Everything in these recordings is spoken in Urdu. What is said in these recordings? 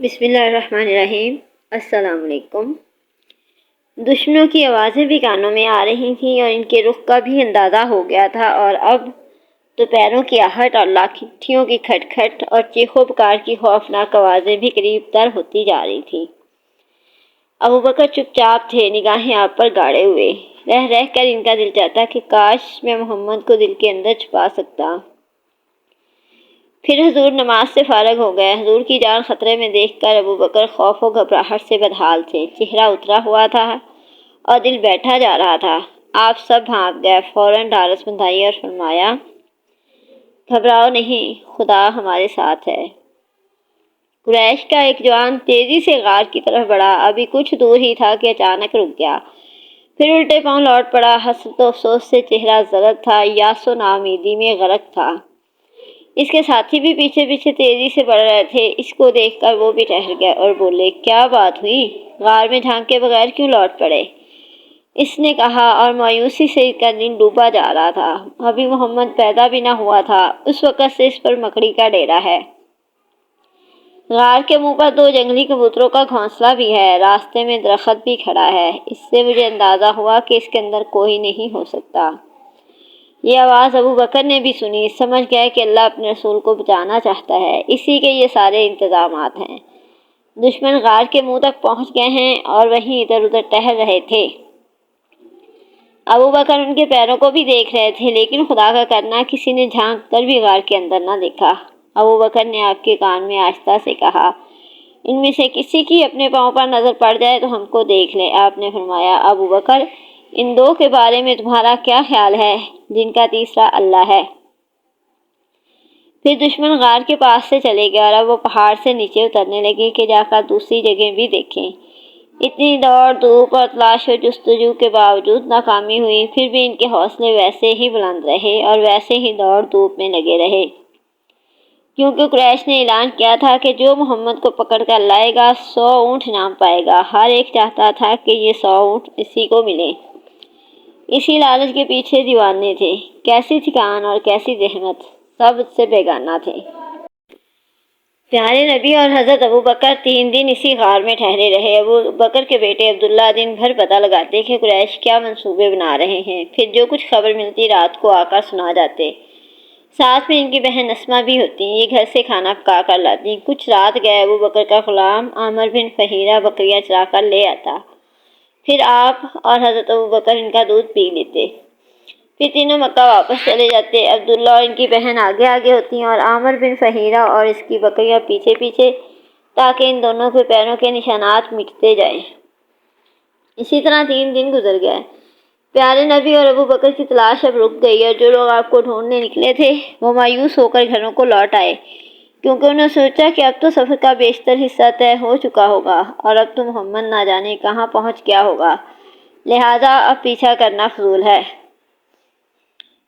بسم اللہ الرحمن الرحیم۔ السلام علیکم۔ دشمنوں کی آوازیں بھی کانوں میں آ رہی تھیں اور ان کے رخ کا بھی اندازہ ہو گیا تھا، اور اب تو پیروں کی آہٹ اور لاٹھیوں کی کھٹ کھٹ اور چیخ و پکار کی خوفناک آوازیں بھی قریب تر ہوتی جا رہی تھیں۔ ابوبکر چپ چاپ تھے، نگاہیں آپ پر گاڑے ہوئے۔ رہ رہ کر ان کا دل چاہتا کہ کاش میں محمد کو دل کے اندر چھپا سکتا۔ پھر حضور نماز سے فارغ ہو گئے۔ حضور کی جان خطرے میں دیکھ کر ابوبکر خوف و گھبراہٹ سے بدحال تھے۔ چہرہ اترا ہوا تھا اور دل بیٹھا جا رہا تھا۔ آپ سب بھاگ گئے، فوراً ڈھارس بندھائی اور فرمایا، گھبراؤ نہیں، خدا ہمارے ساتھ ہے۔ قریش کا ایک جوان تیزی سے غار کی طرف بڑھا۔ ابھی کچھ دور ہی تھا کہ اچانک رک گیا، پھر الٹے پاؤں لوٹ پڑا۔ حسرت و افسوس سے چہرہ زرد تھا، یاس و ناامیدی میں غرق تھا۔ اس کے ساتھی بھی پیچھے پیچھے تیزی سے بڑھ رہے تھے۔ اس کو دیکھ کر وہ بھی ٹھہر گئے اور بولے، کیا بات ہوئی؟ غار میں جھانکے بغیر کیوں لوٹ پڑے؟ اس نے کہا، اور مایوسی سے اس کا دن ڈوبا جا رہا تھا۔ ابھی محمد پیدا بھی نہ ہوا تھا، اس وقت سے اس پر مکڑی کا ڈیرا ہے۔ غار کے منہ پر 2 جنگلی کبوتروں کا گھونسلہ بھی ہے، راستے میں درخت بھی کھڑا ہے۔ اس سے مجھے اندازہ ہوا کہ اس کے اندر کوئی نہیں ہو سکتا۔ یہ آواز ابوبکر نے بھی سنی، سمجھ گئے کہ اللہ اپنے رسول کو بچانا چاہتا ہے، اسی کے یہ سارے انتظامات ہیں۔ دشمن غار کے منہ تک پہنچ گئے ہیں اور وہیں ادھر ادھر ٹہل رہے تھے۔ ابوبکر ان کے پیروں کو بھی دیکھ رہے تھے، لیکن خدا کا کرنا کسی نے جھانک کر بھی غار کے اندر نہ دیکھا۔ ابوبکر نے آپ کے کان میں آہستہ سے کہا، ان میں سے کسی کی اپنے پاؤں پر نظر پڑ جائے تو ہم کو دیکھ لے۔ آپ نے فرمایا، ابوبکر، ان 2 کے بارے میں تمہارا کیا خیال ہے جن کا تیسرا اللہ ہے؟ پھر دشمن غار کے پاس سے چلے گئے اور اب وہ پہاڑ سے نیچے اترنے لگے کہ جا کر دوسری جگہ بھی دیکھیں۔ اتنی دوڑ دھوپ اور تلاش و جستجو کے باوجود ناکامی ہوئی، پھر بھی ان کے حوصلے ویسے ہی بلند رہے اور ویسے ہی دوڑ دھوپ میں لگے رہے، کیونکہ قریش نے اعلان کیا تھا کہ جو محمد کو پکڑ کر لائے گا 100 اونٹ انعام پائے گا۔ ہر ایک چاہتا تھا کہ یہ 100 اونٹ اسی کو ملے۔ اسی لالچ کے پیچھے دیوانے تھے۔ کیسی تھکان اور کیسی زحمت، سب اس سے بیگانہ تھے۔ پیارے نبی اور حضرت ابوبکر 3 دن اسی غار میں ٹھہرے رہے۔ ابوبکر کے بیٹے عبداللہ دن بھر پتہ لگاتے کہ قریش کیا منصوبے بنا رہے ہیں، پھر جو کچھ خبر ملتی رات کو آ کر سنا جاتے۔ ساتھ میں ان کی بہن اسما بھی ہوتی، یہ گھر سے کھانا پکا کر لاتی۔ کچھ رات گئے ابوبکر کا غلام عامر بن فہیرہ بکریاں چرا کر لے آتا، پھر آپ اور حضرت ابوبکر ان کا دودھ پی لیتے، پھر تینوں مکہ واپس چلے جاتے۔ عبداللہ اور ان کی بہن آگے آگے ہوتی اور عامر بن فہیرہ اور اس کی بکریاں پیچھے پیچھے، تاکہ ان دونوں کے پیروں کے نشانات مٹتے جائیں۔ اسی طرح 3 دن گزر گئے۔ پیارے نبی اور ابوبکر کی تلاش اب رک گئی، اور جو لوگ آپ کو ڈھونڈنے نکلے تھے وہ مایوس ہو کر گھروں کو لوٹ آئے، کیونکہ انہوں نے سوچا کہ اب تو سفر کا بیشتر حصہ طے ہو چکا ہوگا اور اب تو محمد نہ جانے کہاں پہنچ گیا ہوگا، لہٰذا اب پیچھا کرنا فضول ہے۔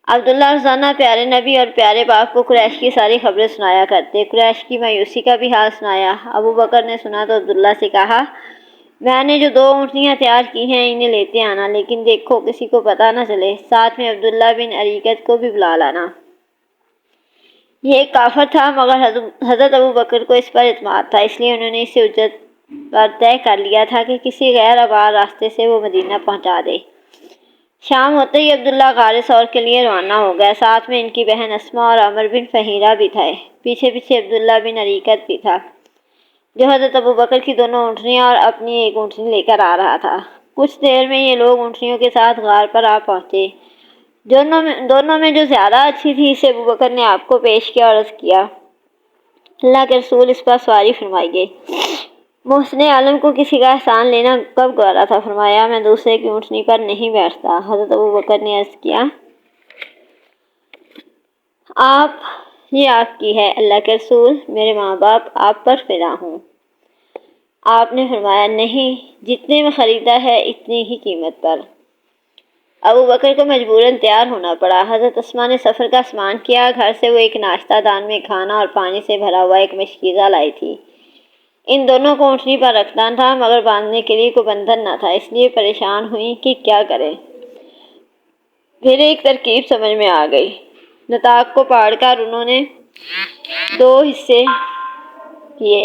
عبداللہ روزانہ پیارے نبی اور پیارے باپ کو قریش کی ساری خبریں سنایا کرتے، قریش کی مایوسی کا بھی حال سنایا۔ ابوبکر نے سنا تو عبداللہ سے کہا، میں نے جو 2 اونٹنیاں تیار کی ہیں انہیں لیتے آنا، لیکن دیکھو کسی کو پتہ نہ چلے، ساتھ میں عبداللہ بن اریقت کو بھی بلا لانا۔ یہ ایک کافر تھا، مگر حضرت ابوبکر کو اس پر اعتماد تھا، اس لیے انہوں نے اسے اجرت پر طے کر لیا تھا کہ کسی غیر آباد راستے سے وہ مدینہ پہنچا دے۔ شام ہوتے ہی عبداللہ غار ثور کے لیے روانہ ہو گئے، ساتھ میں ان کی بہن اسما اور عامر بن فہیرہ بھی تھے، پیچھے پیچھے عبداللہ بن اریقت بھی تھا، جو حضرت ابوبکر کی 2 اونٹنیاں اور اپنی 1 اونٹنی لے کر آ رہا تھا۔ کچھ دیر میں یہ لوگ اونٹنیوں کے ساتھ غار پر آ پہنچے۔ دونوں میں جو زیادہ اچھی تھی اسے ابوبکر نے آپ کو پیش کیا اور عرض کیا، اللہ کے رسول اس پر سواری فرمائیے۔ محسن عالم کو کسی کا احسان لینا کب گوارا تھا، فرمایا، میں دوسرے کی اونٹنی پر نہیں بیٹھتا۔ حضرت ابوبکر نے عرض کیا، یہ آپ کی ہے، اللہ کے رسول، میرے ماں باپ آپ پر فدا ہوں۔ آپ نے فرمایا، نہیں، جتنے میں خریدا ہے اتنی ہی قیمت پر۔ ابوبکر کو مجبوراً تیار ہونا پڑا۔ حضرت اسما نے سفر کا سامان کیا، گھر سے وہ ایک ناشتہ دان میں کھانا اور پانی سے بھرا ہوا ایک مشکیزہ لائی تھی۔ ان دونوں کو اونٹنی پر رکھنا تھا، مگر باندھنے کے لیے کوئی بندھن نہ تھا، اس لیے پریشان ہوئیں کہ کیا کریں۔ پھر ایک ترکیب سمجھ میں آ گئی۔ نطاق کو پاڑ کر انہوں نے 2 حصے کیے،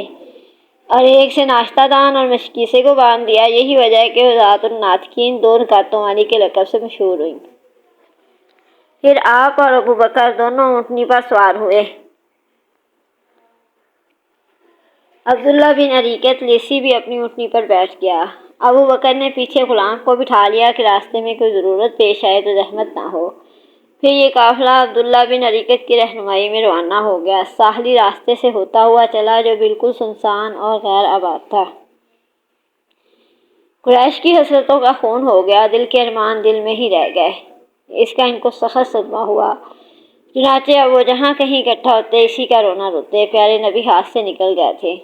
اور ایک سے ناشتہ دان اور مشکیسے کو باندھ دیا۔ یہی وجہ ہے کہ ذات الناطقین 2 رکعتوں والی کے لقب سے مشہور ہوئی۔ پھر آپ اور ابو بکر دونوں اونٹنی پر سوار ہوئے۔ عبداللہ بن اریکت لیسی بھی اپنی اونٹنی پر بیٹھ گیا۔ ابو بکر نے پیچھے غلام کو بٹھا لیا کہ راستے میں کوئی ضرورت پیش آئے تو زحمت نہ ہو۔ پھر یہ قافلہ عبداللہ بن اریکت کی رہنمائی میں روانہ ہو گیا۔ ساحلی راستے سے ہوتا ہوا چلا جو بالکل سنسان اور غیر آباد تھا۔ قریش کی حسرتوں کا خون ہو گیا، دل کے ارمان دل میں ہی رہ گئے۔ اس کا ان کو سخت صدمہ ہوا۔ چنانچہ اب وہ جہاں کہیں اکٹھا ہوتے اسی کا رونا روتے۔ پیارے نبی ہاتھ سے نکل گئے تھے۔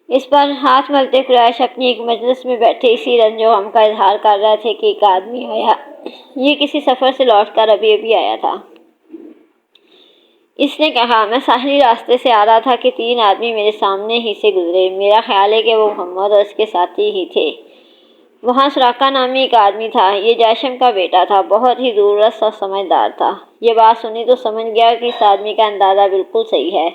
اس پر ہاتھ ملتے قریش اپنی ایک مجلس میں بیٹھے اسی رنج و غم کا اظہار کر رہے تھے کہ ایک آدمی آیا۔ یہ کسی سفر سے لوٹ کر ابھی آیا تھا۔ اس نے کہا، میں ساحلی راستے سے آ رہا تھا کہ 3 آدمی میرے سامنے ہی سے گزرے۔ میرا خیال ہے کہ وہ محمد اور اس کے ساتھی ہی تھے۔ وہاں سراقہ نامی ایک آدمی تھا۔ یہ جاشم کا بیٹا تھا، بہت ہی دوررس اور سمجھدار تھا۔ یہ بات سنی تو سمجھ گیا کہ اس آدمی کا اندازہ بالکل صحیح ہے،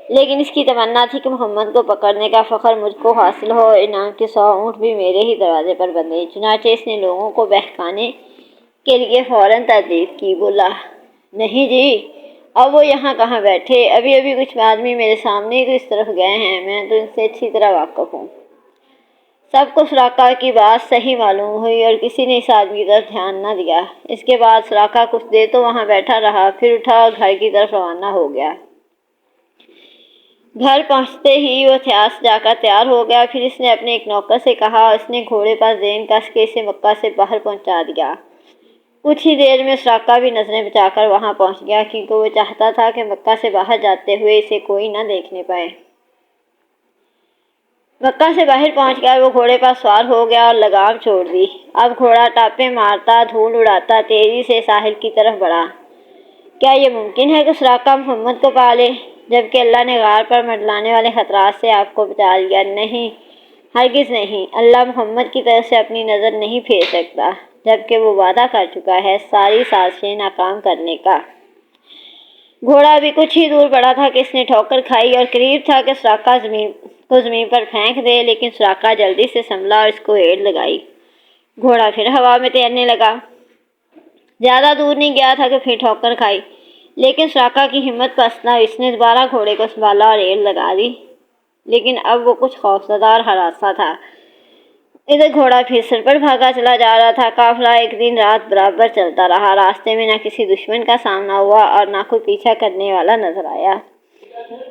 لیکن اس کی تمنا تھی کہ محمد کو پکڑنے کا فخر مجھ کو حاصل ہو اور انعام کے 100 اونٹ بھی میرے ہی دروازے پر بندھے۔ چنانچہ اس نے لوگوں کو بہکانے کے لیے فوراً تردید کی، بولا، نہیں جی، اب وہ یہاں کہاں بیٹھے؟ ابھی کچھ آدمی میرے سامنے ہی تو اس طرف گئے ہیں، میں تو ان سے اچھی طرح واقف ہوں۔ سب کو سراقہ کی بات صحیح معلوم ہوئی اور کسی نے اس آدمی کی طرف دھیان نہ دیا۔ اس کے بعد سراقہ کچھ دیر تو وہاں بیٹھا رہا، پھر اٹھا اور گھر کی طرف روانہ ہو گیا۔ گھر پہنچتے ہی وہ تھیاس جا کر تیار ہو گیا۔ پھر اس نے اپنے ایک نوکر سے کہا، اس نے گھوڑے پر زین کس کے اسے مکہ سے باہر پہنچا دیا۔ کچھ ہی دیر میں سراقہ بھی نظریں بچا کر وہاں پہنچ گیا، کیونکہ وہ چاہتا تھا کہ مکہ سے باہر جاتے ہوئے اسے کوئی نہ دیکھنے پائے۔ مکہ سے باہر پہنچ کر وہ گھوڑے پر سوار ہو گیا اور لگام چھوڑ دی۔ اب گھوڑا ٹاپے مارتا، دھول اڑاتا تیزی سے ساحل کی طرف بڑھا۔ کیا یہ ممکن ہے کہ سراقہ محمد کو پا لے، جبکہ اللہ نے غار پر منڈلانے والے خطرات سے آپ کو بچا لیا؟ نہیں، ہرگز نہیں۔ اللہ محمد کی طرف سے اپنی نظر نہیں پھیر سکتا، جبکہ وہ وعدہ کر چکا ہے ساری سازشیں ناکام کرنے کا۔ گھوڑا ابھی کچھ ہی دور بڑھا تھا کہ اس نے ٹھوکر کھائی اور قریب تھا کہ سراقہ کو زمین پر پھینک دے، لیکن سراقہ جلدی سے سنبھلا اور اس کو ایڑ لگائی۔ گھوڑا پھر ہوا میں تیرنے لگا۔ زیادہ دور نہیں گیا تھا کہ پھر ٹھوکر کھائی، لیکن سراقہ کی ہمت پست نہ ہوئی۔ اس نے دوبارہ گھوڑے کو سنبھالا اور ایڑ لگا دی، لیکن اب وہ کچھ خوفزدہ اور ہراساں تھا۔ ادھر گھوڑا پھر سر پر بھاگا چلا جا رہا تھا۔ قافلہ ایک دن رات برابر چلتا رہا۔ راستے میں نہ کسی دشمن کا سامنا ہوا اور نہ کوئی پیچھا کرنے والا نظر آیا۔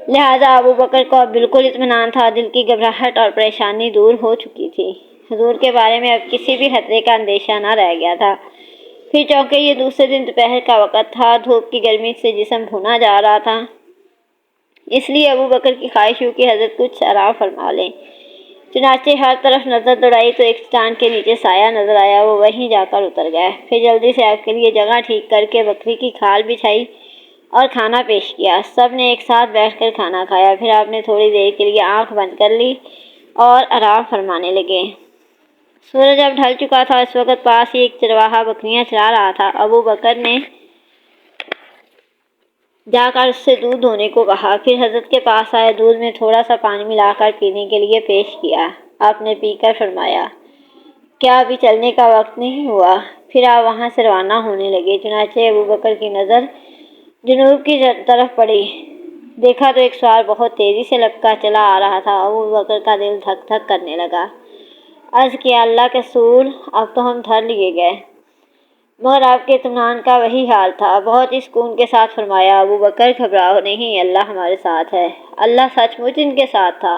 لہٰذا ابو بکر کو اب بالکل اطمینان تھا، دل کی گھبراہٹ اور پریشانی دور ہو چکی تھی۔ حضور کے بارے میں اب کسی بھی خطرے کا اندیشہ نہ رہ گیا تھا۔ پھر چونکہ یہ دوسرے دن دوپہر کا وقت تھا، دھوپ کی گرمی سے جسم بھونا جا رہا تھا، اس لیے ابو بکر کی خواہش ہوئی کہ حضرت کچھ آرام فرما لیں۔ چنانچہ ہر طرف نظر دوڑائی تو ایک چٹان کے نیچے سایہ نظر آیا۔ وہ وہیں جا کر اتر گئے۔ پھر جلدی سے آپ کے لیے جگہ ٹھیک کر کے بکری کی کھال بچھائی اور کھانا پیش کیا۔ سب نے ایک ساتھ بیٹھ کر کھانا کھایا۔ پھر آپ نے تھوڑی دیر کے لیے آنکھ بند کر لی اور آرام فرمانے لگے۔ سورج اب ڈھل چکا تھا۔ اس وقت پاس ہی ایک چرواہا بکریاں چرا رہا تھا۔ ابو بکر نے جا کر اس سے دودھ دھونے کو کہا، پھر حضرت کے پاس آئے، دودھ میں تھوڑا سا پانی ملا کر پینے کے لیے پیش کیا۔ آپ نے پی کر فرمایا، کیا ابھی چلنے کا وقت نہیں ہوا؟ پھر آپ وہاں سے روانہ ہونے لگے۔ چنانچہ ابو بکر کی نظر جنوب کی طرف پڑی۔ دیکھا تو ایک سوار بہت تیزی سے لپکا چلا آ رہا تھا۔ ابو بکر کا دل دھک دھک کرنے لگا۔ عرض کیا، اللہ کے رسول، اب تو ہم دھر لیے گئے۔ مگر آپ کے اطمینان کا وہی حال تھا۔ بہت ہی سکون کے ساتھ فرمایا، ابو بکر گھبراؤ نہیں، اللہ ہمارے ساتھ ہے۔ اللہ سچ مچ ان کے ساتھ تھا۔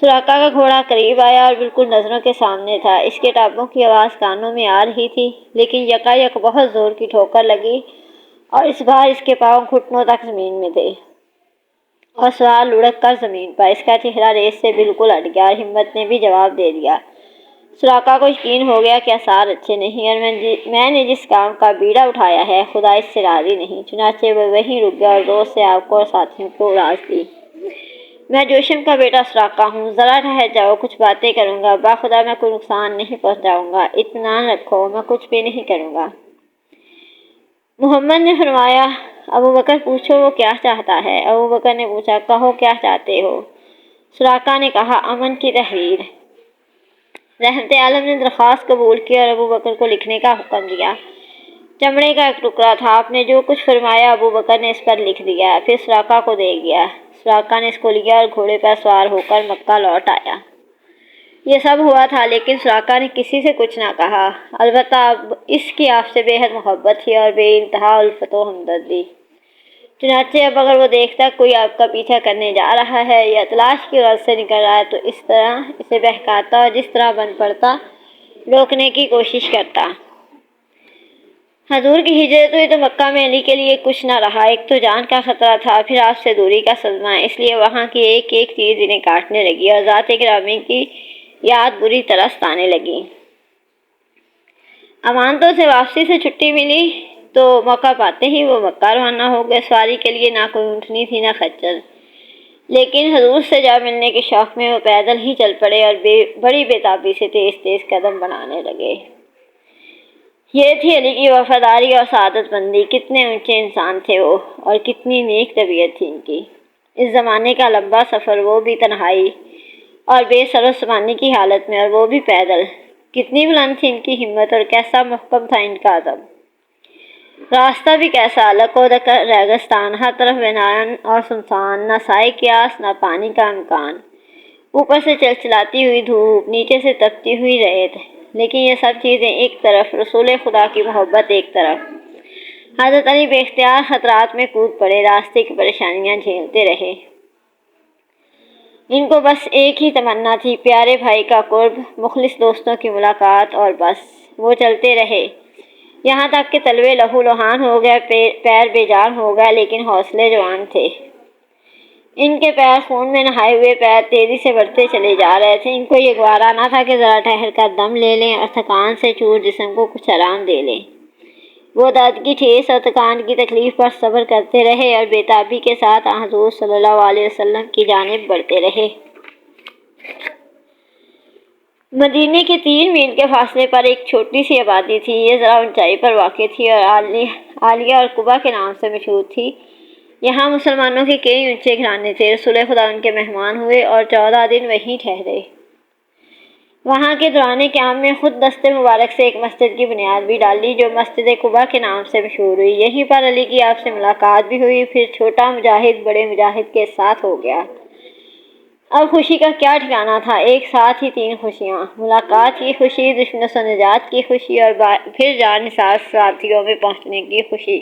سراقہ کا گھوڑا قریب آیا اور بالکل نظروں کے سامنے تھا۔ اس کے ٹانپوں کی آواز کانوں میں آ رہی تھی، لیکن یکایک بہت زور کی ٹھوکر لگی اور اس بار اس کے پاؤں گھٹنوں تک زمین میں تھے اور سوار لڑک کر زمین پر۔ اس کا چہرہ ریس سے بالکل ہٹ گیا اور ہمت نے بھی جواب دے دیا۔ سراقہ کو یقین ہو گیا کہ آثار اچھے نہیں اور میں نے جس کام کا بیڑا اٹھایا ہے، خدا اس سے راضی نہیں۔ چنانچہ وہ وہیں رک گیا اور زور سے آپ کو اور ساتھیوں کو راز دی، میں جوشم کا بیٹا سراقہ ہوں، ذرا ٹھہر جاؤ، کچھ باتیں کروں گا، باخدا میں کوئی نقصان نہیں پہنچاؤں گا، اطمینان رکھو، میں کچھ بھی نہیں کروں گا۔ محمد نے فرمایا، ابو بکر پوچھو وہ کیا چاہتا ہے؟ ابو بکر نے پوچھا، کہو کیا چاہتے ہو؟ سراقہ نے کہا، امن کی تحریر۔ رحمت عالم نے درخواست قبول کی اور ابو بکر کو لکھنے کا حکم دیا۔ چمڑے کا ایک ٹکڑا تھا، آپ نے جو کچھ فرمایا ابو بکر نے اس پر لکھ دیا، پھر سراقہ کو دے دیا۔ سراقہ نے اس کو لیا اور گھوڑے پر سوار ہو کر مکہ لوٹ آیا۔ یہ سب ہوا تھا لیکن سراقہ نے کسی سے کچھ نہ کہا، البتہ اب اس کی آپ سے بے حد محبت تھی اور بے انتہا الفت و ہمدردی۔ چنانچہ اب اگر وہ دیکھتا کوئی آپ کا پیچھا کرنے جا رہا ہے یا تلاش کی غرض سے نکل رہا ہے تو اس طرح اسے بہکاتا اور جس طرح بن پڑتا روکنے کی کوشش کرتا۔ حضور کی ہجرت ہوئی تو مکہ میں علی کے لیے کچھ نہ رہا، ایک تو جان کا خطرہ تھا، پھر آپ سے دوری کا صدمہ، اس لیے وہاں کی ایک ایک چیز انہیں کاٹنے لگی اور ذات گرامی کی یاد بری طرح ستانے لگی۔ امانتوں سے واپسی سے چھٹی ملی تو موقع پاتے ہی وہ مکہ روانہ ہو گئے۔ سواری کے لیے نہ کوئی اونٹنی تھی نہ خچر، لیکن حضور سے جا ملنے کے شوق میں وہ پیدل ہی چل پڑے اور بڑی بےتابی سے تیز تیز قدم بڑھانے لگے۔ یہ تھی علی کی وفاداری اور سعادت مندی۔ کتنے اونچے انسان تھے وہ اور کتنی نیک طبیعت تھی ان کی۔ اس زمانے کا لمبا سفر، وہ بھی تنہائی اور بے سر و سامانی کی حالت میں، اور وہ بھی پیدل۔ کتنی بلند تھی ان کی ہمت اور کیسا محکم تھا ان کا عزم۔ راستہ بھی کیسا الگ و دکر ریگستان، ہر طرف ویران اور سنسان، نہ سائے کی آس نہ پانی کا امکان، اوپر سے چلچلاتی ہوئی دھوپ، نیچے سے تپتی ہوئی ریت، لیکن یہ سب چیزیں ایک طرف، رسول خدا کی محبت ایک طرف۔ حضرت علی بے اختیار خطرات میں کود پڑے، راستے کی پریشانیاں جھیلتے رہے۔ ان کو بس ایک ہی تمنا تھی، پیارے بھائی کا قرب، مخلص دوستوں کی ملاقات، اور بس وہ چلتے رہے یہاں تک کہ تلوے لہو لہان ہو گئے، پیر بے جان ہو گئے، لیکن حوصلے جوان تھے۔ ان کے پیر خون میں نہائے ہوئے پیر تیزی سے بڑھتے چلے جا رہے تھے۔ ان کو یہ گوارا نہ تھا کہ ذرا ٹھہر کر دم لے لیں اور تھکان سے چور جسم کو کچھ آرام دے لیں۔ وہ درد کی ٹھیس اور تھکان کی تکلیف پر صبر کرتے رہے اور بے تابی کے ساتھ حضور صلی اللہ علیہ وسلم کی جانب بڑھتے رہے۔ مدینے کے 3 میل کے فاصلے پر ایک چھوٹی سی آبادی تھی۔ یہ ذرا اونچائی پر واقع تھی اور عالیہ اور قبا کے نام سے مشہور تھی۔ یہاں مسلمانوں کے کئی اونچے گھرانے تھے۔ رسول خدا ان کے مہمان ہوئے اور 14 دن وہیں ٹھہرے۔ وہاں کے دوران قیام میں خود دست مبارک سے ایک مسجد کی بنیاد بھی ڈالی جو مسجد قبا کے نام سے مشہور ہوئی۔ یہیں پر علی کی آپ سے ملاقات بھی ہوئی، پھر چھوٹا مجاہد بڑے مجاہد کے ساتھ ہو گیا۔ اب خوشی کا کیا ٹھکانہ تھا، ایک ساتھ ہی 3 خوشیاں، ملاقات کی خوشی، دشمنوں سے نجات کی خوشی اور پھر جان نثار ساتھیوں میں پہنچنے کی خوشی۔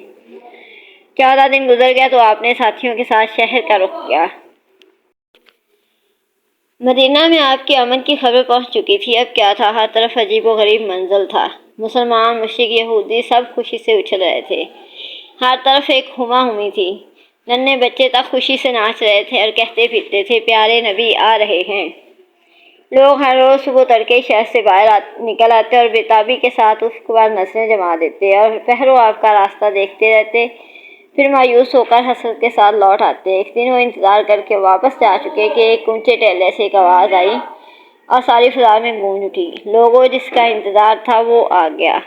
14 دن گزر گیا تو آپ نے ساتھیوں کے ساتھ شہر کا رخ کیا۔ مدینہ میں آپ کے امن کی خبر پہنچ چکی تھی۔ اب کیا تھا، ہر طرف عجیب و غریب منظر تھا۔ مسلمان، مشرک، یہودی سب خوشی سے اچھل رہے تھے۔ ہر طرف ایک ہما ہمی تھی۔ ننھے بچے تک خوشی سے ناچ رہے تھے اور کہتے پھرتے تھے، پیارے نبی آ رہے ہیں۔ لوگ ہر روز صبح تڑکے شہر سے باہر نکل آتے اور بے تابی کے ساتھ افق پر نظریں جما دیتے اور پہروں آپ کا راستہ دیکھتے رہتے، پھر مایوس ہو کر حسرت کے ساتھ لوٹ آتے۔ ایک دن وہ انتظار کر کے واپس جا چکے کہ ایک اونچے ٹیلے سے ایک آواز آئی اور ساری فضا میں گونج اٹھی، لوگوں جس کا انتظار تھا وہ آ گیا۔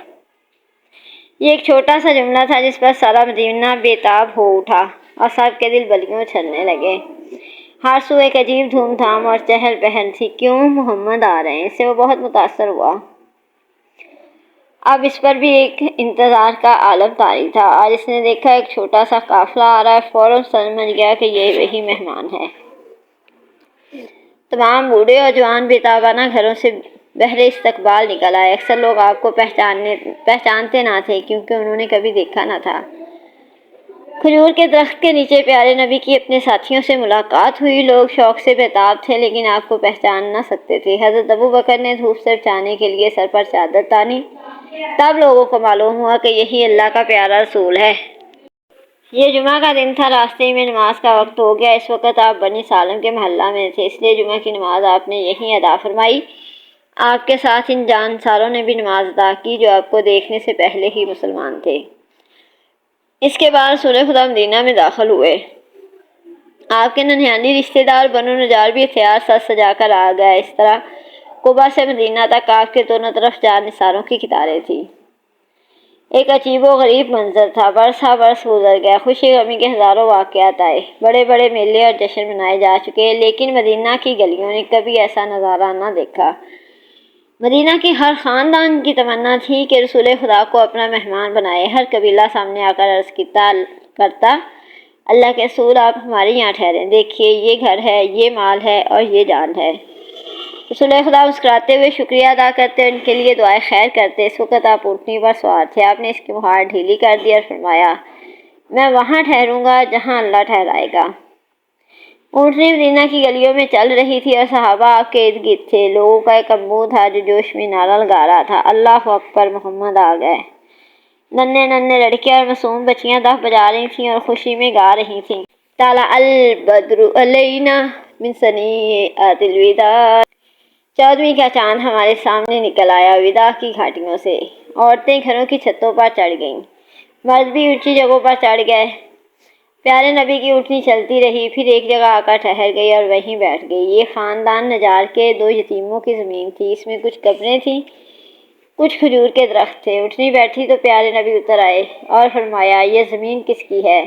یہ ایک چھوٹا سا جملہ تھا جس پر سارا مدینہ بے تاب ہو اٹھا اور سب کے دل بلیوں چھلنے لگے۔ ہر سو ایک عجیب دھوم دھام اور چہل پہل تھی، کیوں محمد آ رہے ہیں، اس سے وہ بہت متاثر ہوا۔ اب اس پر بھی ایک انتظار کا عالم طاری تھا۔ آج اس نے دیکھا ایک چھوٹا سا قافلہ آ رہا ہے، فوراً سمجھ گیا کہ یہ وہی مہمان ہے۔ تمام بوڑھے اور جوان بے تابانہ گھروں سے بہرے استقبال نکل آئے۔ اکثر لوگ آپ کو پہچانتے نہ تھے کیونکہ انہوں نے کبھی دیکھا نہ تھا۔ کھجور کے درخت کے نیچے پیارے نبی کی اپنے ساتھیوں سے ملاقات ہوئی۔ لوگ شوق سے بےتاب تھے لیکن آپ کو پہچان نہ سکتے تھے۔ حضرت ابو بکر نے دھوپ سے بچانے کے لیے سر پر چادر تانی، تب لوگوں کو معلوم ہوا کہ یہی اللہ کا پیارا رسول ہے۔ یہ جمعہ کا دن تھا، راستے میں نماز کا وقت ہو گیا۔ اس وقت آپ بنی سالم کے محلہ میں تھے، اس لیے جمعہ کی نماز آپ نے یہیں ادا فرمائی۔ آپ کے ساتھ ان جانساروں نے بھی نماز ادا کی جو آپ کو دیکھنے سے پہلے ہی مسلمان تھے۔ اس کے بعد رسول خدا مدینہ میں داخل ہوئے۔ آپ کے ننھیالی رشتہ دار بنو نجار بھی ہتھیار سج سجا کر آ گئے۔ اس طرح قبا سے مدینہ تک آپ کے دونوں طرف جان نثاروں کی قطاریں تھیں۔ ایک عجیب و غریب منظر تھا۔ برس گزر گیا، خوشی غمی کے ہزاروں واقعات آئے، بڑے بڑے میلے اور جشن منائے جا چکے، لیکن مدینہ کی گلیوں نے کبھی ایسا نظارہ نہ دیکھا۔ مدینہ کے ہر خاندان کی تمنا تھی کہ رسول خدا کو اپنا مہمان بنائے۔ ہر قبیلہ سامنے آ کر عرض کرتا، اللہ کے رسول آپ ہمارے یہاں ٹھہریں، دیکھیے یہ گھر ہے، یہ مال ہے اور یہ جان ہے۔ رسول خدا مسکراتے ہوئے شکریہ ادا کرتے، ان کے لیے دعائے خیر کرتے۔ اس وقت آپ اونٹنی پر سوار تھے، آپ نے اس کی مہار ڈھیلی کر دی اور فرمایا، میں وہاں ٹھہروں گا جہاں اللہ ٹھہرائے گا۔ اونٹنی مدینہ کی گلیوں میں چل رہی تھی اور صحابہ آپ کے ارد گرد تھے۔ لوگوں کا ایک امبو تھا جو جوش میں نعرہ لگا رہا تھا، اللہ اکبر، محمد آ گئے۔ ننھے لڑکے اور معصوم بچیاں دف بجا رہی تھیں اور خوشی میں گا رہی تھیں، طلع البدر علینا من ثنیات الوداع، 14ویں کا چاند ہمارے سامنے نکل آیا وداع کی گھاٹیوں سے۔ عورتیں گھروں کی چھتوں پر چڑھ گئیں، مرد بھی اونچی جگہوں پر چڑھ گئے۔ پیارے نبی کی اونٹنی چلتی رہی، پھر ایک جگہ آ کر ٹھہر گئی اور وہیں بیٹھ گئی۔ یہ خاندان نجار کے 2 یتیموں کی زمین تھی، اس میں کچھ قبریں تھیں، کچھ کھجور کے درخت تھے۔ اونٹنی بیٹھی تو پیارے نبی اتر آئے اور فرمایا، یہ زمین کس کی ہے؟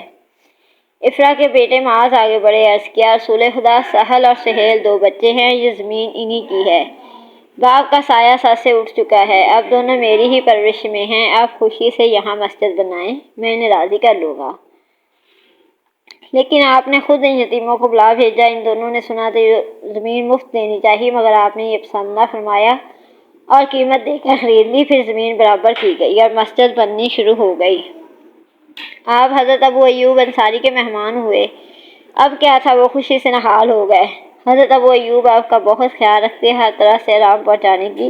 افرا کے بیٹے معاذ آگے بڑھے، عرض کیا، رسول خدا، سہل اور سہیل 2 بچے ہیں، یہ زمین انہی کی ہے۔ باپ کا سایہ سر سے اٹھ چکا ہے، اب دونوں میری ہی پرورش میں ہیں، آپ خوشی سے یہاں مسجد بنائیں، میں انہیں راضی کر لوں گا۔ لیکن آپ نے خود ان یتیموں کو بلا بھیجا، ان دونوں نے سنا تو زمین مفت دینی چاہیے، مگر آپ نے یہ پسند نہ فرمایا اور قیمت دے کر خرید لی۔ پھر زمین برابر کی گئی اور مسجد بننی شروع ہو گئی۔ آپ حضرت ابو ایوب انصاری کے مہمان ہوئے، اب کیا تھا، وہ خوشی سے نہال ہو گئے۔ حضرت ابو ایوب آپ کا بہت خیال رکھتے، ہر طرح سے آرام پہنچانے کی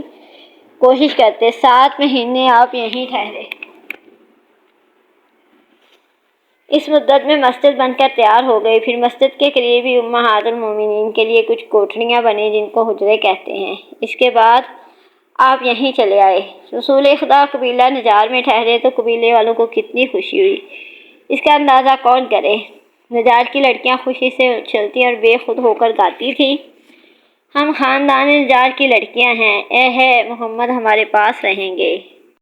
کوشش کرتے۔ 7 مہینے آپ یہیں ٹھہرے۔ اس مدت میں مسجد بن کر تیار ہو گئی۔ پھر مسجد کے قریب ہی امہات المومنین کے لیے کچھ کوٹھریاں بنیں جن کو حجرے کہتے ہیں۔ اس کے بعد آپ یہیں چلے آئے۔ رسول خدا قبیلہ نجار میں ٹھہرے تو قبیلے والوں کو کتنی خوشی ہوئی، اس کا اندازہ کون کرے۔ نجار کی لڑکیاں خوشی سے اچھلتی اور بے خود ہو کر گاتی تھیں، ہم خاندان نجار کی لڑکیاں ہیں، اے ہے محمد ہمارے پاس رہیں گے۔